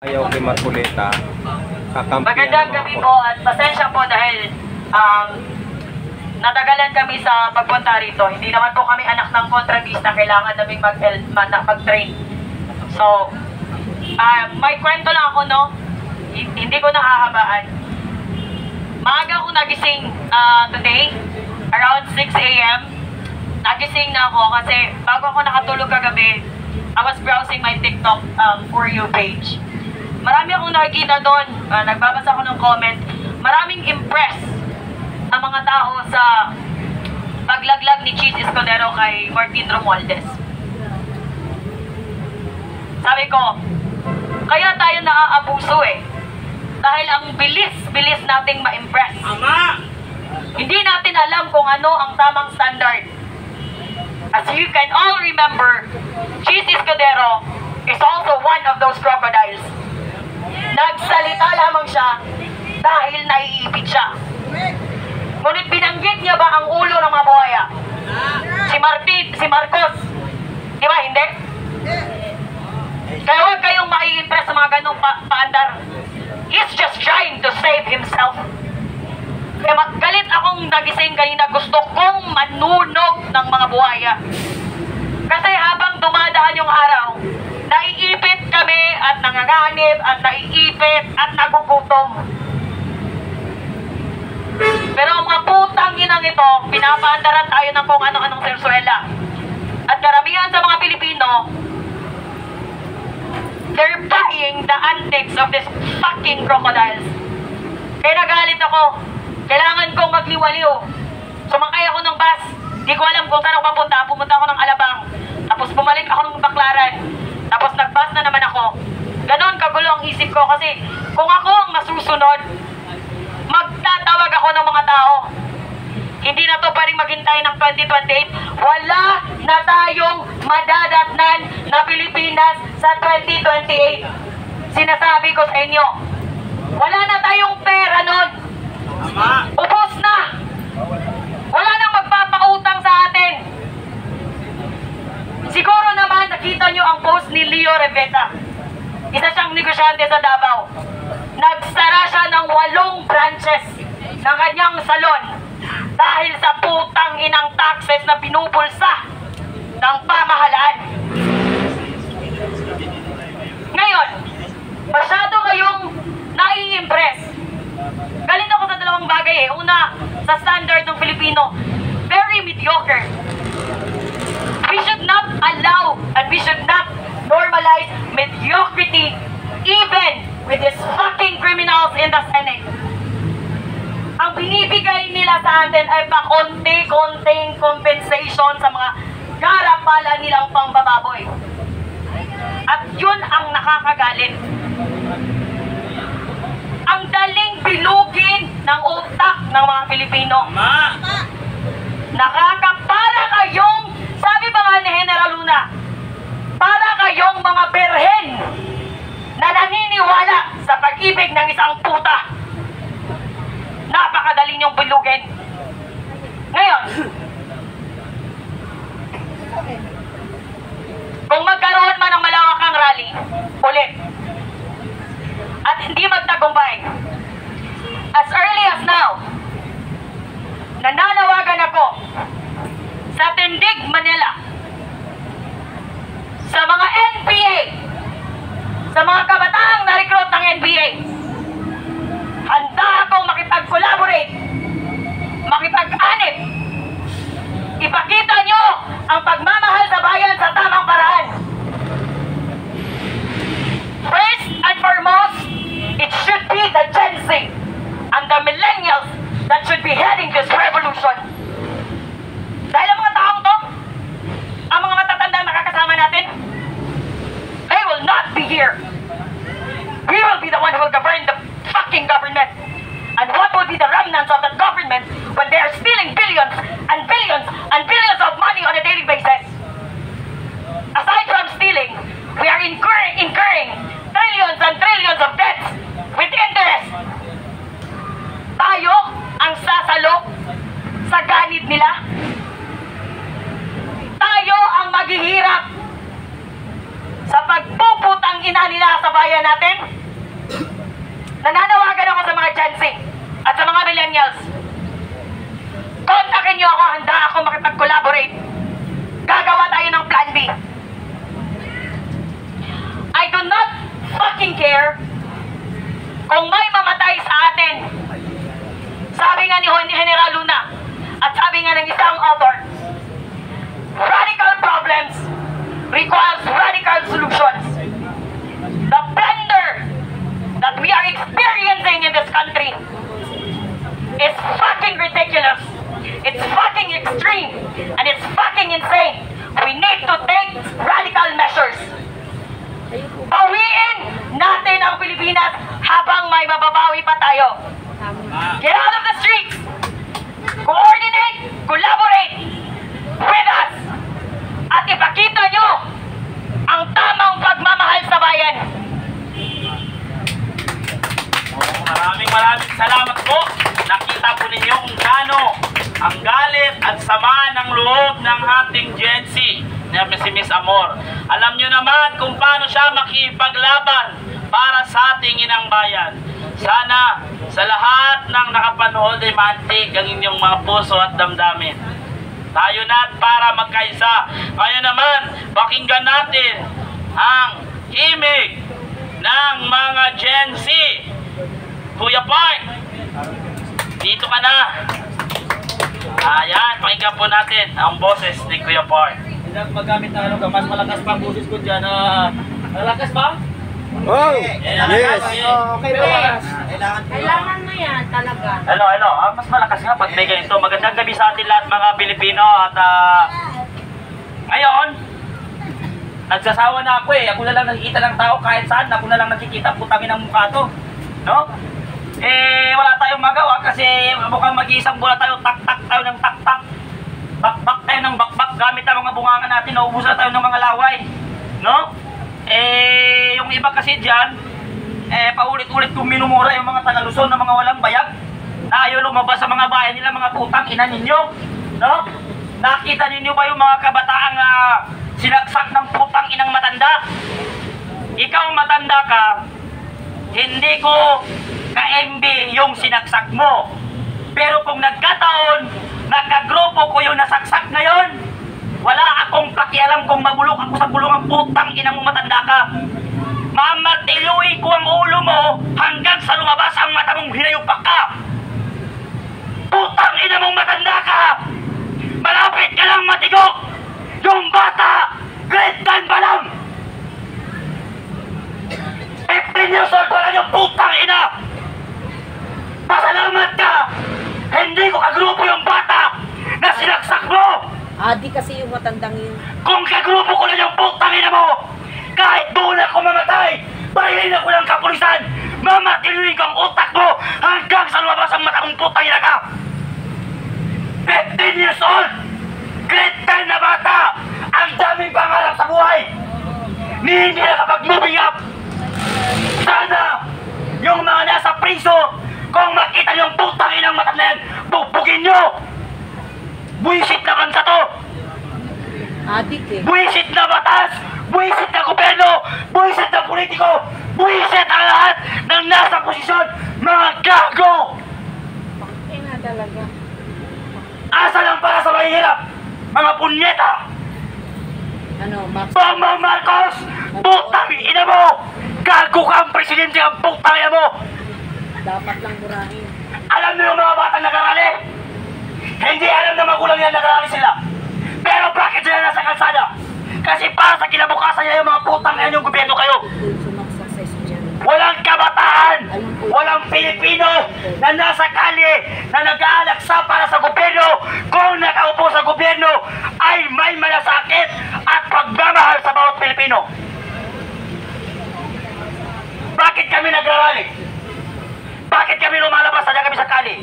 Ayaw kay Marcoleta. Magandang gabi po at pasensya po dahil natagalan kami sa pagpunta rito. Hindi naman po kami anak ng kontrabista, kailangan naming mag-train. So, may kwento lang ako, no? Hindi ko nahahabaan. Maaga ako nagising today, around 6 a.m. Nagising na ako kasi bago ako nakatulog kagabi, I was browsing my TikTok For You page. Marami akong nakikita doon, nagbabasa ako ng comment. Maraming impressed ang mga tao sa paglaglag ni Cheese Escudero kay Martin Romualdez. Sabi ko, kaya tayo naaabuso eh. Dahil ang bilis nating ma-impress. Hindi natin alam kung ano ang tamang standard. As you can all remember, Cheese Escudero is also one of those crocodiles. Nagsalita lamang siya dahil naiipit siya. Ngunit binanggit niya ba ang ulo ng mga buhaya? Si Marcos. Di ba, hindi? Kaya huwag kayong mai-impress sa mga ganong paandar. He's just trying to save himself. Kaya galit akong nagising kanina, gusto kong manunog ng mga buhaya. Kasi habang dumadaan yung araw, naiipit kami at nanganganib at naiipit at nagugutom. Pero ang mga putang inang ito, pinapaandaran tayo ng kung ano-anong sersuela. At karamihan sa mga Pilipino, they're buying the antics of this fucking crocodiles. Kaya nagalit ako. Kailangan kong magliwaliw. Sumakay ako ng bus. Di ko alam kung saan ako papunta. Pumunta ako ng Alabang. Tapos bumalik ako ng Baclaran. Tapos nag-bus na naman ako. Ganon kagulo ang isip ko kasi kung ako ang masusunod, magtatawag ako ng mga tao. Hindi na to pwedeng maghintay ng 2028. Wala na tayong madadatnan na Pilipinas sa 2028. Sinasabi ko sa inyo, wala na tayong pera nun. Ubos na. Wala nang magpapautang sa atin. Siguro naman nakita nyo ang post ni Leo Reveta. Isa siyang negosyante sa Davao. Nagsara siya ng 8 branches ng kanyang salon dahil sa putang inang taxes na pinupulsa ng pamahalaan. Ngayon, masyado kayong nai-impress. Galit ako sa dalawang bagay eh. Una, sa standard ng Filipino, very mediocre. We should not allow and we should not normalize mediocrity even with these fucking criminals in the Senate. Ang binibigay nila sa atin ay pakonti-konting compensation sa mga garapala nilang pangbababoy. At yun ang nakakagalit. Ang daling bilugin ng utak ng mga Pilipino. Nakakapara kayong, sabi ba nga ni General Luna, para kayong mga berhen na naniniwala sa pag-ibig ng isang puta. Napakadali niyong bilugin. Ngayon, kung magkaroon man ng malawakang rally, ulit, at hindi magtagumpay, as early as now, nananawagan ako sa Tindig, Manila, sa mga NPA, sa mga kabataang na-recruit ng NPA, handa akong makipag-collaborate, makipag-anip. Ipakita nyo ang pagmamahal sa bayan sa tamang paraan. First and foremost, it should be the Gen Z and the millennials that should be heading this revolution. Dahil ang mga taong to, ang mga matatandang nakakasama natin, they will not be here. We will be the one who will govern the fucking government. And what will be the remnants of that government when they are stealing billions and billions and billions of money on a daily basis? Aside from stealing, we are incurring trillions and trillions of debts with interest. Tayo ang sasalo sa ganit nila. Tayo ang maghihirap sa pagpuputang ina nila sa bayan natin. Nananawagan ako sa mga Gen Z at sa mga millennials. Kontakin niyo ako, handa ako makipag-collaborate. Gagawa tayo ng plan B. I do not fucking care kung may mamatay sa atin. Sabi nga ni General Luna at sabi nga ng isang author, radical problems requires radical solutions. The plunder that we are experiencing in this country is fucking ridiculous. It's fucking extreme and it's fucking insane. We need to take radical measures. Bawiin natin ang Pilipinas habang may mababawi pa tayo. Get out of the streets. Coordinate, collaborate with us. At ipakita nyo ang tamang pagmamahal sa bayan. Maraming salamat po. Nakita po ninyo kung gaano ang galit at sama ng loob ng ating Gen Z na si Miss Amor. Alam nyo naman kung paano siya makipaglaban para sa ating inang bayan. Sana sa lahat ng nakapanood ay mantik ang inyong mga puso at damdamin. Tayo na para magkaisa. Kaya naman, pakinggan natin ang himig ng mga Gen Z. Kuya Park, dito ka na. Ayan, pakinggan po natin ang boses ni Kuya Park. Magamit na ano ka, mas malakas pa ang boses ko dyan. Malakas ba? Oh, yes. Okay ba? Kailangan mo yan talaga. Hello. Mas malakas nga pag may ganito. Magandang gabi sa atin lahat mga Pilipino. At ngayon, nagsasawa na ako eh. Ako na lang nakikita ng tao kahit saan. Ako na lang nakikita, putangin ang mukha to. No? Wala tayong magawa kasi mukhang mag-iisang bola tayo. Tak-tak tayo ng tak-tak. Bakbak tayo ng bakbak. Gamit ang mga bungangan natin. Naubusan tayo ng mga laway. No? Yung iba kasi dyan, paulit-ulit kung minumura yung mga taga-Luzon na mga walang bayag na ayaw lumabas sa mga bayan nila, mga putang ina ninyo, no? Nakita ninyo ba yung mga kabataang sinaksak ng putang inang matanda? Ikaw matanda ka, hindi ko ka-MB yung sinaksak mo, pero kung nagkataon nagkagrupo ko yung nasaksak ngayon, wala akong pakialam kung mabulok ako sa bulungang putang ina mo matanda ka. Mamartiluin ko ang ulo mo hanggang sa lumabas ang mata mong hinayupak ka. Putang ina mong matanda ka. Malapit ka lang matigok. Yung bata, grade 10 pa lang. 15 years old pa lang yung putang ina. Pasalamat ka. Hindi ko kagrupo yung bata na sinaksak mo. Adi kasi yung matandang yun. Kung kagrupo ko na yung putang ina mo, kahit doon ako mamatay, bayarin ako ng kapulisan, mamatiluin kang utak mo hanggang sa lumabas ang mata mong putang ina ka. 15 years old, grade 10 na bata, ang daming pangarap sa buhay. Hindi nakapag-moving up. Sana, yung mga nasa priso, kung makita yung putang inang mata na yan, bubugin nyo. Buwisit na bansa to. Adik eh. Buwisit na batas. Buwisit na gobyerno. Buwisit na politiko. Buwisit ang lahat ng nasa posisyon. Mga gago. Pangin na talaga. Asa lang para sa mahihirap. Mga punyeta. Ano, Max? Bongbong Marcos. Putang ina mo. Gago ka ang presidente ang putang ina mo. Dapat lang burahin. Alam niyo yung mga batang nag-arali? Hindi alam na magulang yan nag-arali sila. Pero bakit sila nasa kalsada? Kasi para sa kinabukasan niya yung mga putang na yung gobyerno kayo. Sumaksak sa estudyante. Walang kabataan, walang Pilipino na nasa kalye na nag-aalaksa para sa gobyerno. Kung nakaupo sa gobyerno ay may malasakit at pagmamahal sa bawat Pilipino. Bakit kami nag-arali? Bakit kami lumalabas sa kami sa kalye?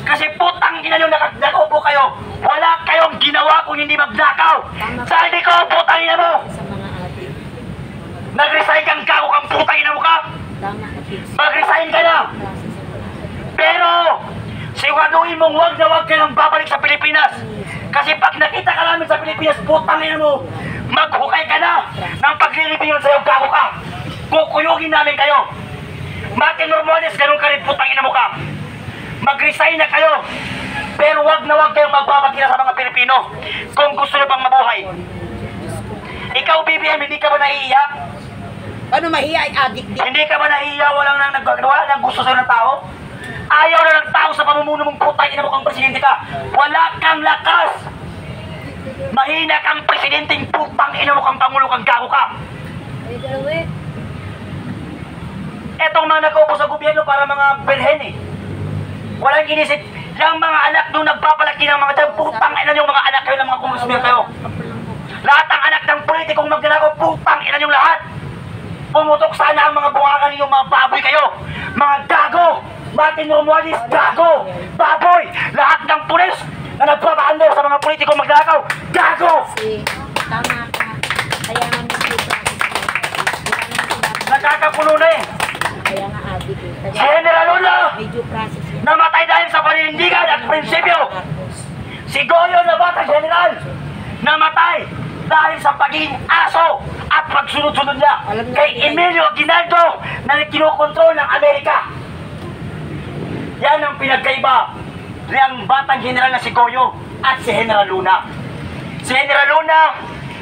Kasi putang ina nyo nakaupo kayo. Wala kayong ginawa kung hindi magnakaw. Saan di ko putang ina mo? Sa mga adik. Nag-resign kang gago kang putang ina mo ka? Tama ka, Pix. Mag-resign ka na. Pero siguraduhin mong wag na wag ka nang babalik sa Pilipinas. Kasi pag nakita ka namin sa Pilipinas, putang ina mo, maghukay ka na ng paglilibingan sa'yo, gago ka. Kukuyugin namin kayo. Martin Romualdez, ganun ka rin putang ina mo ka. Mag-resign na kayo. Pero wag na wag kayong magbabagila sa mga Pilipino kung gusto nyo pang mabuhay. Ikaw, BBM, hindi ka ba naiiyak? Paano mahiya ay adik din? Hindi ka ba nahihiya, walang nang nagagawa ng gusto sa'yo ng tao? Ayaw na ng tao sa pamumuno mong putang ina mo kang presidente ka. Wala kang lakas. Mahina kang presidenteng putang ina mo kang pangulo kang gago ka. Etong mga nag-upo sa gobyerno para mga berhen eh. Walang inisip. Yung mga anak nung nagpapalaki ng mga dyan, putang ina nyo mga anak kayo ng mga congressman kayo. Lahat ng anak ng politikong magnanakaw, putang ina nyo lahat. Pumutok sana ang mga bungakan niyo, mga baboy kayo. Mga gago. Martin Romualdez, gago. Baboy. Lahat ng pulis na nagpapaandar sa mga politikong magnanakaw, gago. Kasi tama ka. Kaya nga medyo process. Nakakapuno na eh. Kaya nga adik eh. Kaya General Luna, medyo process yan. namatay dahil sa paninindigan at prinsipyo. Si Goyo na bata general, namatay dahil sa pagiging aso at pagsunod-sunod niya kay Emilio Aguinaldo na kinukontrol ng Amerika. Yan ang pinagkaiba ng batang general na si Goyo at si General Luna. Si General Luna,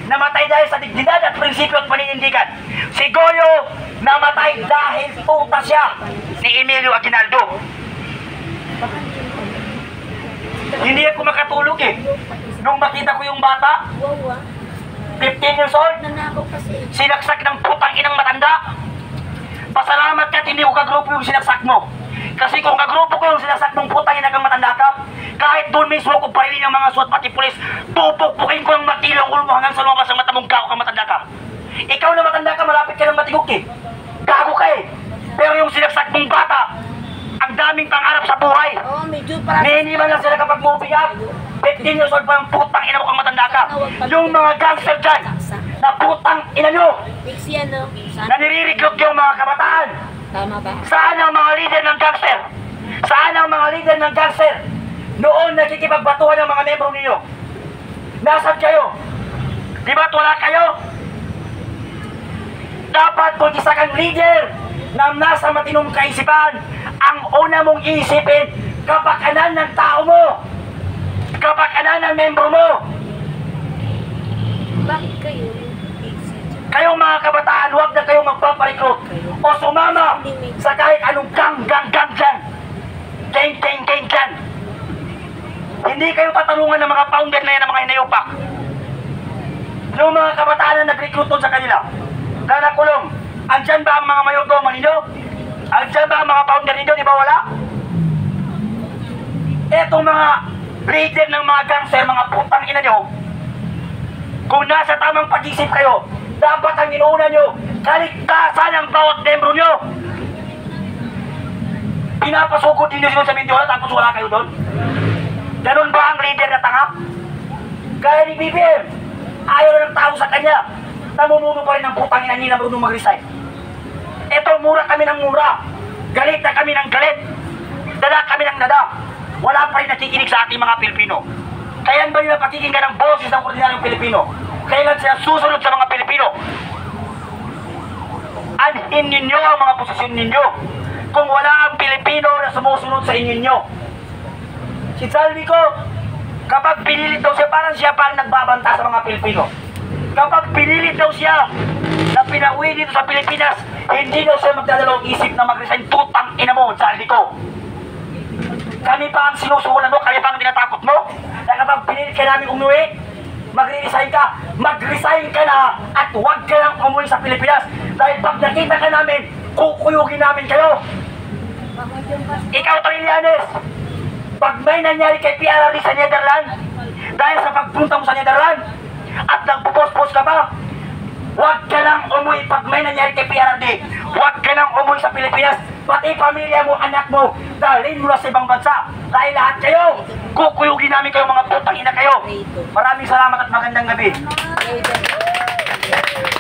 namatay dahil sa dignidad at prinsipyo at paninindigan. Si Goyo, namatay dahil puta siya ni Emilio Aguinaldo. Hindi ako makatulog eh. Nung makita ko yung bata, Wow, 15 years old, nanakaw kasi. sinaksak ng putang inang matanda. Pasalamat ka at hindi ko kagrupo yung sinaksak mo. Kasi kung kagrupo ko yung sinaksak ng putang inang matanda ka, kahit doon mismo ko parilin ng mga SWAT pati pulis, pupukpukin ko ng matilo ang ulo mo hanggang sa lumabas ang mata mong gago kang matanda ka. Ikaw na matanda ka, malapit ka ng matigok eh. Gago ka eh. Pero yung sinaksak mong bata, ang daming pangarap sa buhay. Oo, medyo process. Hindi man lang sila kapag moving up. 15 years old pa yung putang ina mo kang matanda ka. Yung mga gangster dyan, na putang ina nyo, Pixie ano? na nire-recruit yung mga kabataan. Tama ba? Saan ang mga leader ng gangster? Saan ang mga leader ng gangster? Noon nakikipagbatuhan ng mga membro ninyo. Nasaan kayo? Di ba't wala kayo? Dapat kung isa kang leader na nasa matinong kaisipan, ang una mong iisipin, kapakanan ng tao mo. Kapakanan ng membro mo. Bakit kayo? Pixie. Kayong mga kabataan, huwag na kayong magpaparekrut o sumama sa kahit anong gang dyan. Gang dyan. Hindi kayo tatanungan ng mga founder na yan ng mga hinayupak. Yung mga kabataan na nag-recruit sa kanila, na nakulong, andyan ba ang mga mayordomo ninyo? Andyan ba ang mga founder ninyo? Di ba wala? Etong mga leader ng mga gangster, mga putang ina nyo, kung nasa tamang pag-isip kayo, dapat ang inuuna nyo, kaligtasan ang bawat membro nyo. Pinapasugod din nyo sa Mindiola tapos wala kayo doon. Ganun ba ang leader na tanga? Kaya ni BBM, ayaw na ng tao sa kanya, namumuno pa rin ang putang ina nila marunong mag-resign. Eto, mura kami ng mura. Galit na kami ng galit. Dada kami ng dada. Wala pa rin nakikinig sa ating mga Pilipino. Kaya ba nila pakikinggan ng boses ng ordinaryong Pilipino? Kailan sila susunod sa mga Pilipino? Anhin ninyo ang mga posisyon ninyo kung wala ang Pilipino na sumusunod sa inyo. Si Salvico, kapag pinilit daw siya, parang siya parang nagbabanta sa mga Pilipino. Kapag pinilit daw siya na pinauwi dito sa Pilipinas, hindi daw siya magdadalawang isip na mag-resign. Putang ina mo, Salvico. Kami pa ang sinusuhulan mo, kami pa ang tinatakot mo. Na kapag pinilit ka namin umuwi, magre-resign ka. Mag-resign ka na at huwag ka lang umuwi sa Pilipinas. Dahil pag nakita ka namin, kukuyugin namin kayo. Ikaw, Trillanes, pag may nangyari kay PRRD sa Netherlands, dahil sa pagpunta mo sa Netherlands, at nagpupos-pos ka pa, huwag ka lang umuwi pag may nangyari kay PRRD. Huwag ka lang umuwi sa Pilipinas. Pati pamilya mo, anak mo, dalhin mo na sa ibang bansa. Dahil lahat kayo, kukuyugin namin kayo mga putang ina kayo. Maraming salamat at magandang gabi.